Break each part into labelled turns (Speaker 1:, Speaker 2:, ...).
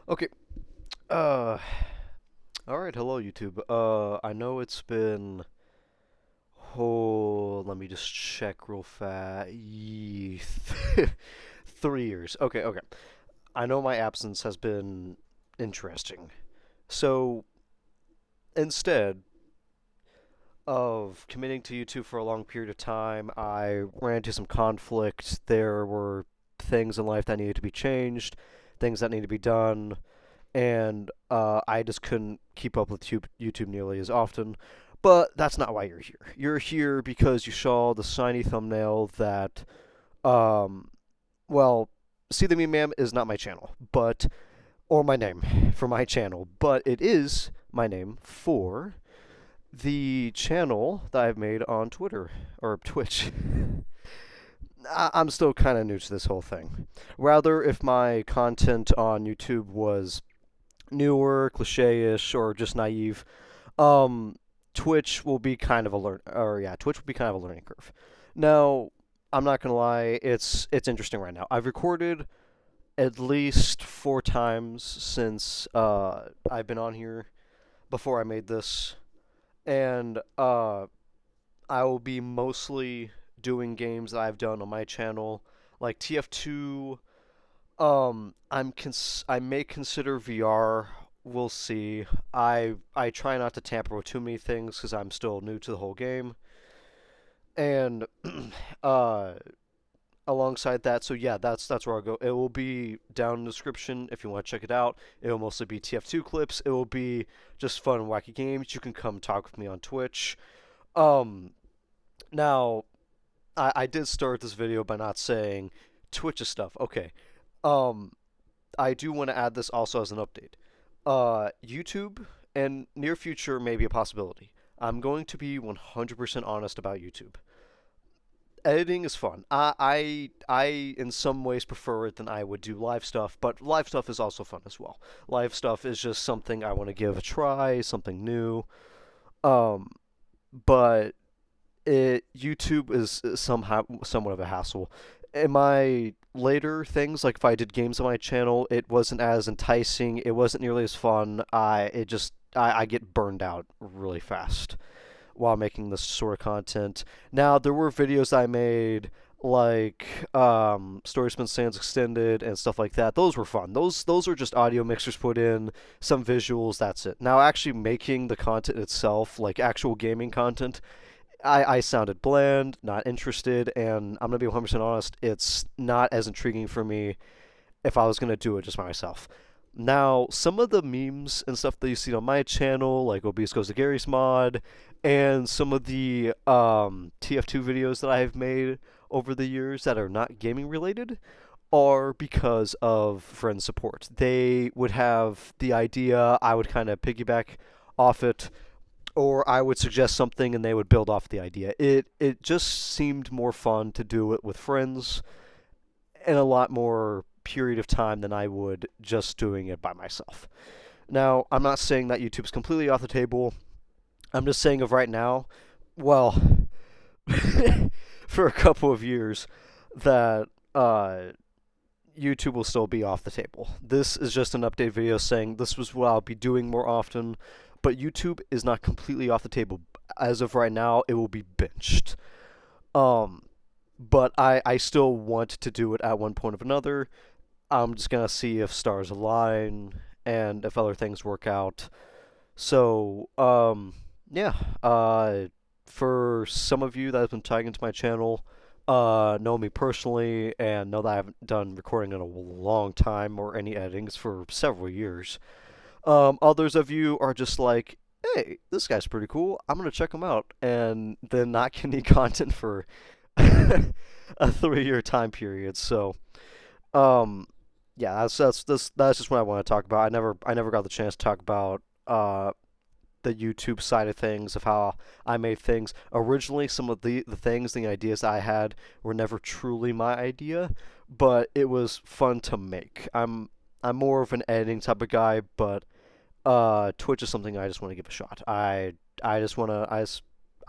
Speaker 1: Okay. Uh. All right. Hello, YouTube. I know it's been. Oh, let me just check real fast. 3 years. Okay. Okay. I know my absence has been interesting. So instead of committing to YouTube for a long period of time, I ran into some conflict. There were things in life that needed to be changed, things that needed to be done, and I just couldn't keep up with YouTube nearly as often. But that's not why you're here. You're here because you saw the shiny thumbnail that, um, well, See the Meme Man is not my channel, but or my name for my channel, but it is my name for the channel that I've made on Twitter or Twitch. I'm still kind of new to this whole thing. Rather, if my content on YouTube was newer, cliche-ish, or just naive, um, Twitch will be kind of a Twitch will be kind of a learning curve. Now, I'm not gonna lie, it's interesting right now. I've recorded at least 4 times since I've been on here before I made this, and I will be mostly doing games that I've done on my channel, like TF2. I may consider VR. We'll see. I try not to tamper with too many things because I'm still new to the whole game. And uh, alongside that, so yeah, that's where I'll go. It will be down in the description if you want to check it out. It will mostly be TF2 clips. It will be just fun and wacky games. You can come talk with me on Twitch. Um, Now I did start this video by not saying Twitch stuff. Okay. Um, I do want to add this also as an update. YouTube and near future may be a possibility. I'm going to be 100% honest about YouTube. Editing is fun. I in some ways prefer it than I would do live stuff, but live stuff is also fun as well. Live stuff is just something I want to give a try, something new. Um, but YouTube is somehow somewhat of a hassle. In my later things, like if I did games on my channel, it wasn't as enticing. It wasn't nearly as fun. I get burned out really fast while making this sort of content. Now there were videos I made like Story Spin Sands Extended and stuff like that. Those were fun. Those are just audio mixers put in, some visuals, that's it. Now actually making the content itself, like actual gaming content, I sounded bland, not interested, and I'm gonna be 100% honest. It's not as intriguing for me if I was gonna do it just by myself. Now, some of the memes and stuff that you see on my channel, like Obese Goes to Gary's mod, and some of the TF2 videos that I have made over the years that are not gaming related, are because of friend support. They would have the idea, I would kind of piggyback off it, or I would suggest something and they would build off the idea. It just seemed more fun to do it with friends in a lot more period of time than I would just doing it by myself. Now, I'm not saying that YouTube's completely off the table. I'm just saying of right now, well, for a couple of years that YouTube will still be off the table. This is just an update video saying this was what I'll be doing more often, but YouTube is not completely off the table. As of right now, it will be benched. Um, but I still want to do it at one point or another. I'm just gonna see if stars align and if other things work out. So, yeah. For some of you that have been tagging into my channel, know me personally and know that I haven't done recording in a long time or any editings for several years. Others of you are just like, hey, this guy's pretty cool. I'm gonna check him out, and then not get any content for a 3 year time period. So, um, yeah, that's just what I want to talk about. I never got the chance to talk about the YouTube side of things, of how I made things. Originally, some of the things, the ideas I had were never truly my idea, but it was fun to make. I'm more of an editing type of guy, but Twitch is something I just want to give a shot. I just want to I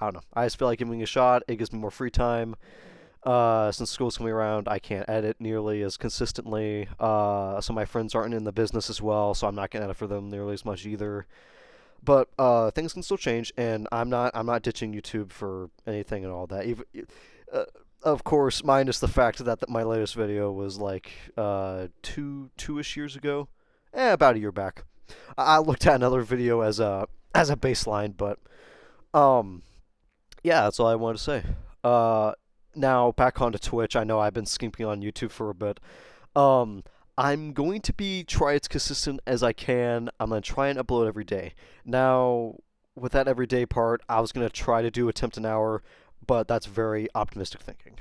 Speaker 1: don't know. I just feel like giving it a shot. It gives me more free time. Since school's coming around, I can't edit nearly as consistently. Some of my friends aren't in the business as well, so I'm not gonna edit for them nearly as much either. But things can still change, and I'm not ditching YouTube for anything and all that. Even, uh, of course, minus the fact that my latest video was like two-ish years ago, about a year back. I looked at another video as a baseline, but um, yeah, that's all I wanted to say. Uh, Now back onto Twitch. I know I've been skimping on YouTube for a bit. Um, I'm going to be try as consistent as I can. I'm gonna try and upload every day. Now, with that everyday part, I was gonna try to do attempt an hour, but that's very optimistic thinking.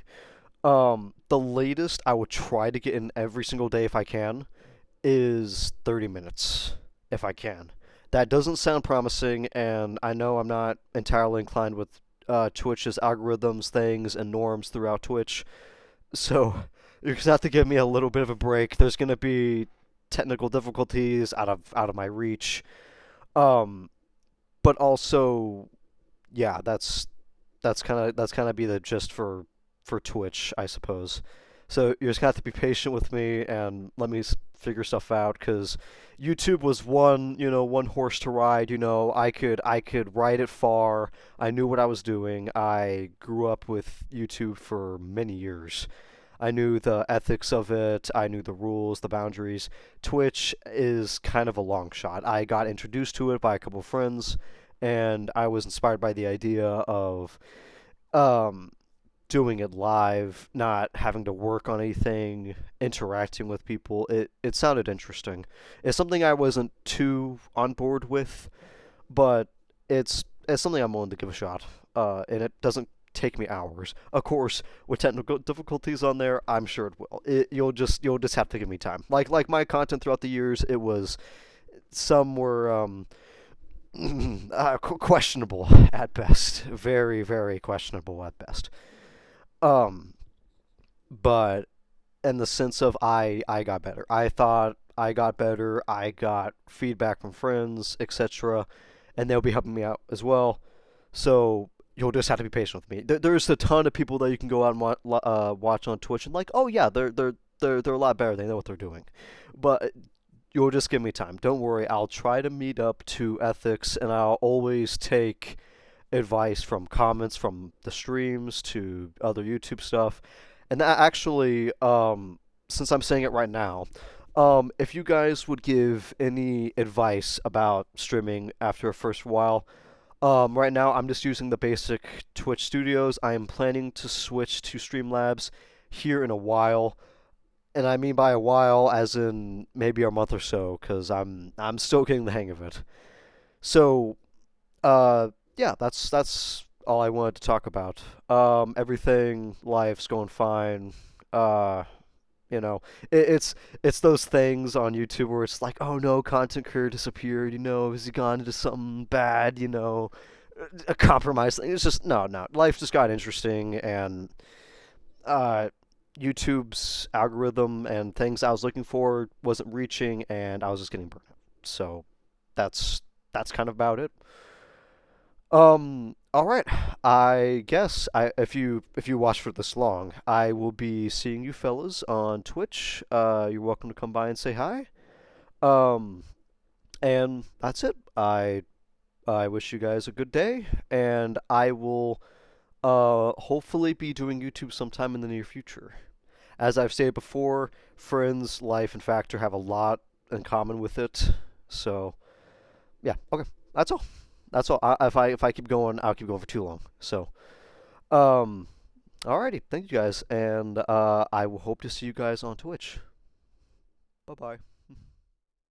Speaker 1: The latest I would try to get in every single day if I can is 30 minutes, if I can. That doesn't sound promising, and I know I'm not entirely inclined with Twitch's algorithms, things, and norms throughout Twitch. So you're gonna have to give me a little bit of a break. There's gonna be technical difficulties out of my reach. Um, but also, yeah, that's kind of be the gist for Twitch, I suppose. So you're just gonna have to be patient with me and let me figure stuff out because YouTube was one horse to ride. I could ride it far. I knew what I was doing. I grew up with YouTube for many years. I knew the ethics of it. I knew the rules, the boundaries. Twitch is kind of a long shot. I got introduced to it by a couple of friends, and I was inspired by the idea of um, doing it live, not having to work on anything, interacting with people. It sounded interesting. It's something I wasn't too on board with, but it's something I'm willing to give a shot. And it doesn't take me hours. Of course, with technical difficulties on there, I'm sure it will. You'll just have to give me time. Like my content throughout the years, it was some were questionable at best, very very questionable at best. Um, but in the sense of I got better. I thought I got better. I got feedback from friends, etc., and they'll be helping me out as well. So you'll just have to be patient with me. There's a ton of people that you can go out and watch on Twitch and like, oh yeah, they're a lot better. They know what they're doing, but you'll just give me time. Don't worry. I'll try to meet up to ethics, and I'll always take advice from comments from the streams to other YouTube stuff. And that actually, since I'm saying it right now, if you guys would give any advice about streaming after a first while, right now I'm just using the basic Twitch Studios. I am planning to switch to Streamlabs here in a while, and I mean by a while as in maybe a month or so, because I'm still getting the hang of it. So yeah, that's all I wanted to talk about. Everything, life's going fine. Uh, you know, it's those things on YouTube where it's like, oh no, content creator disappeared. Has he gone into something bad? A compromise thing. It's just no. Life just got interesting, and uh, YouTube's algorithm and things I was looking for wasn't reaching, and I was just getting burned out. So that's that's kind of about it. All right. I guess if you watch for this long, I will be seeing you fellas on Twitch. You're welcome to come by and say hi. Um, and that's it. I wish you guys a good day, and I will hopefully be doing YouTube sometime in the near future. As I've stated before, friends, life, and Factor have a lot in common with it. So yeah, okay, that's all. That's all. If I keep going, I'll keep going for too long. So, um, alrighty, thank you guys, and I will hope to see you guys on Twitch. Bye bye.